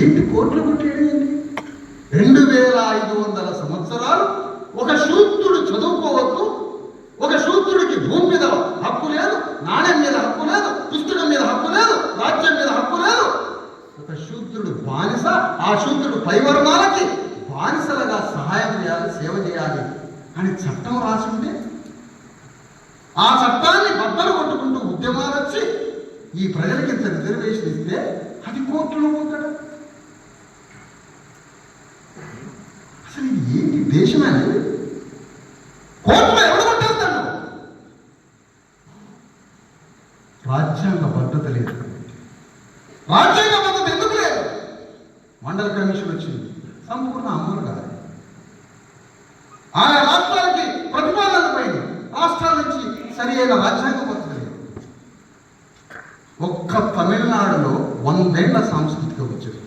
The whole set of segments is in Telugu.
ఏంటి కోట్లు కొట్టేది? 2500 సంవత్సరాలు ఒక శూద్రుడు చదువుకోవద్దు, ఒక శూద్రుడికి భూమి మీద హక్కు లేదు, నాణ్యం మీద హక్కు లేదు, పుస్తకం మీద హక్కు లేదు, రాజ్యం మీద హక్కు లేదు. ఒక శూద్రుడు బానిస, ఆ శూద్రుడు పైవర్ణాలకి బానిసలుగా సహాయం చేయాలి, సేవ చేయాలి అని చట్టం రాసుంటే ఆ చట్టాన్ని బద్దలు కొట్టుకుంటూ ఉద్యమాలు వచ్చి ఈ ప్రజలకి ఇంత రిజర్వేషన్ ఇస్తే అది కోర్టులో పోతాడు. అసలు ఇది ఏంటి దేశమని? కోర్టులో ఎవరు కొట్టేస్తాడు? రాజ్యాంగ భద్రత లేదు. రాజ్యాంగ భద్రత ఎందుకు లేదు? మండల కమిషన్ వచ్చింది, సంపూర్ణ అమలు కాదు. ఆయా రాష్ట్రాలకి ప్రతిపాదన పోయింది, రాష్ట్రాల నుంచి సరి అయిన రాజ్యాంగ భద్రత లేదు. ఒక్క తమిళనాడులో 100 ఏళ్ల సాంస్కృతిక వచ్చేది.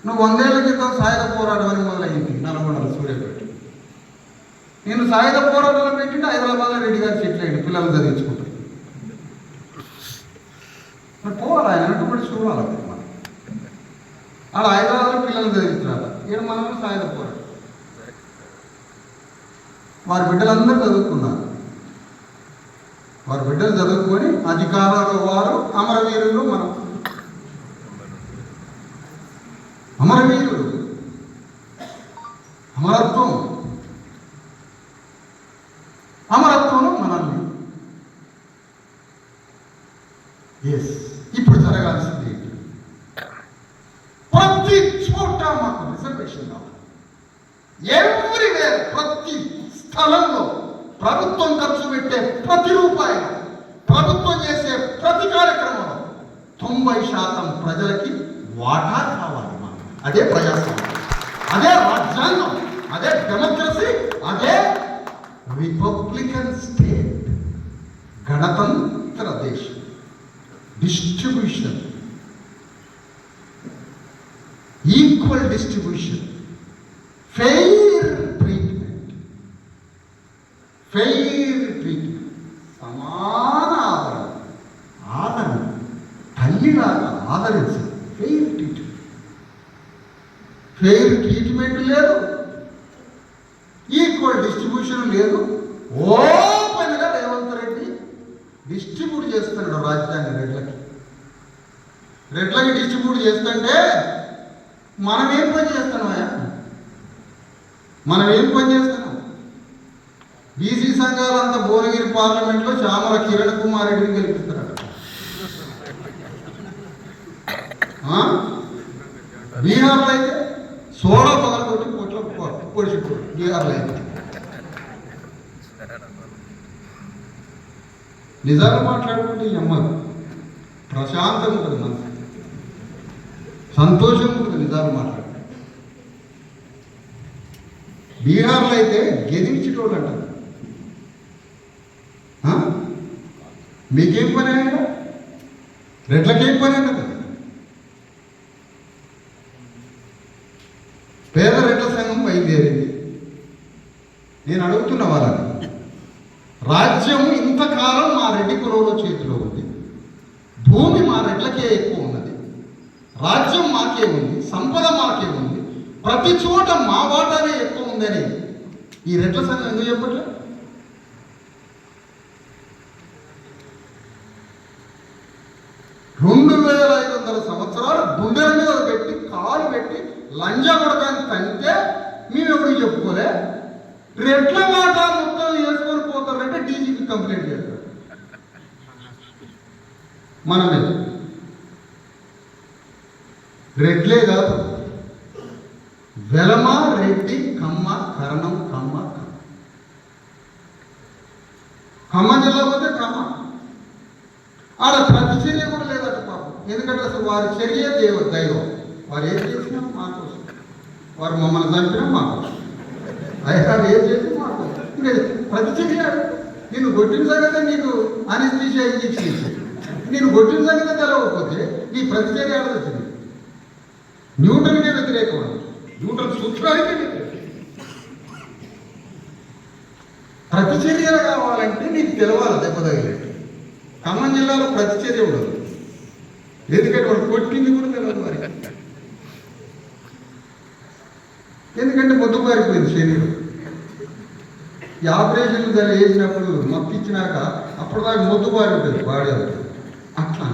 నువ్వు 100 ఏళ్ల క్రితం సాయుధ పోరాటం అని మొదలైంది నల్గొండలో సూర్యాపేట. నేను సాయుధ పోరాటంలో పెట్టింటే హైదరాబాద్లో రెడ్డి గారు సెటిల్ అయ్యింది, పిల్లలు చదివించుకుంటారు. మరి పోవాలి ఆయన అన్నట్టు చూడాలి. ఆడ హైదరాబాద్లో పిల్లలు చదివించాలి, ఈయన మనం సాయుధ పోరాటం. వారి బిడ్డలందరూ చదువుకున్నారు. వారి బిడ్డలు చదువుకొని అధికారంలో వారు అమరవీరులు. మనం అమరవీరుడు, అమరత్వం, అమరత్వంలో మనల్ని ఇప్పుడు జరగాల్సింది ఏంటి? ప్రతి చోట మాకు రిజర్వేషన్ కావాలి. ఎవ్రీవేర్, ప్రతి స్థలంలో ప్రభుత్వం ఖర్చు పెట్టే ప్రతి రూపాయి, ప్రభుత్వం చేసే ప్రతి కార్యక్రమంలో 90% ప్రజలకి వాటా కావాలి. అదే ప్రజాస్వామ్యం, అదే రాజ్యాంగం, అదే డెమోక్రసీ, అదే రిపబ్లికన్ స్టేట్, గణతంత్ర దేశం. Distribution, equal distribution, fair treatment, సమాన ఆదరణ, తల్లిలాగా ఆదరించాలి. ఫెయిర్ ట్రీట్మెంట్ లేదు, ఈక్వల్ డిస్ట్రిబ్యూషన్ లేదు. ఓపెన్గా రేవంత్ రెడ్డి డిస్ట్రిబ్యూట్ చేస్తున్నాడు రాజ్యాన్ని రెడ్లకి డిస్ట్రిబ్యూట్ చేస్తుంటే మనం ఏం పని చేస్తున్నామయ్యా? మనం ఏం పని చేస్తున్నాం? బీసీ సంఘాలంతా భువనగిరి పార్లమెంట్లో చామల కిరణ్ కుమార్ రెడ్డిని గెలిపిస్తున్నాడు. బీహార్లో అయితే సోడా పగలగొట్టి కోట్ల పొడిచిపోడు. బీహార్లో అయితే నిజాలు మాట్లాడుకుంటే ఈ అమ్మకు ప్రశాంతం ఉంటుంది, మనసు సంతోషం ఉంటుంది నిజాలు మాట్లాడుకుంటే. బీహార్లో అయితే గెదించేటోళ్ళు అంటారు. మీకేం పని అయినా, రెడ్లకేం పని అయినా? పేద రెడ్ల సంఘం బయలుదేరింది. నేను అడుగుతున్న వాళ్ళని, రాజ్యం ఇంతకాలం మా రెడ్డి కులంలో చేతిలో ఉంది, భూమి మా రెడ్లకే ఎక్కువ ఉన్నది, రాజ్యం మాకే ఉంది, సంపద మాకే ఉంది, ప్రతి చోట మా వాటానే ఎక్కువ ఉందని ఈ రెడ్ల సంఘం ఎందుకు చెప్పట్లే? రెండు 2500 సంవత్సరాలు గుండెల మీద పెట్టి కాలు పెట్టి లంజా కొడకాన్ని తంటే మేము ఎవరికి చెప్పుకోలే. రెడ్ల మాట మొత్తం వేసుకొని పోతారంటే డీజీపీ కంప్లైంట్ చేస్తారు మన మీద. రెడ్లే కాదు, వెలమ, రెడ్డి, కమ్మ, కరణం, ఖమ్మం జిల్లా పోతే కమ్మ. ఆడ ప్రతి చర్య కూడా లేదట పాపం. ఎందుకంటే అసలు వారి చర్య దైవం. వారు ఏం చేసినా మా కోసం, వారు మమ్మల్ని చంపినా మా కోసం, అయ్యారు ఏం చేసినా మా కోసం. ప్రతి చర్య నేను కొట్టిన సంగతి నీకు అనెస్థీషియా ఇంజెక్షన్ ఇచ్చేది, నేను కొట్టిన సంగతి తెలవకపోతే నీ ప్రతి చర్య ఆడదొచ్చింది. న్యూటన్కే వ్యతిరేకం, న్యూటన్ సూత్రానికే వ్యతిరేకం. ప్రతి చర్యలు కావాలంటే నీకు తెలవాలి దెబ్బ తగిలేట్టు. ఖమ్మం జిల్లాలో ప్రతి చర్య ఉండదు. ఎందుకంటే వాడు కొట్టింది కూడా తెలియదు వారికి. ఎందుకంటే మొద్దు పారిపోయింది శరీరం. ఈ ఆపరేషన్లు దాన్ని వేసినప్పుడు మప్పిచ్చినాక అప్పటిదాకా మొద్దు పారిపోయింది బాడీ. అట్లా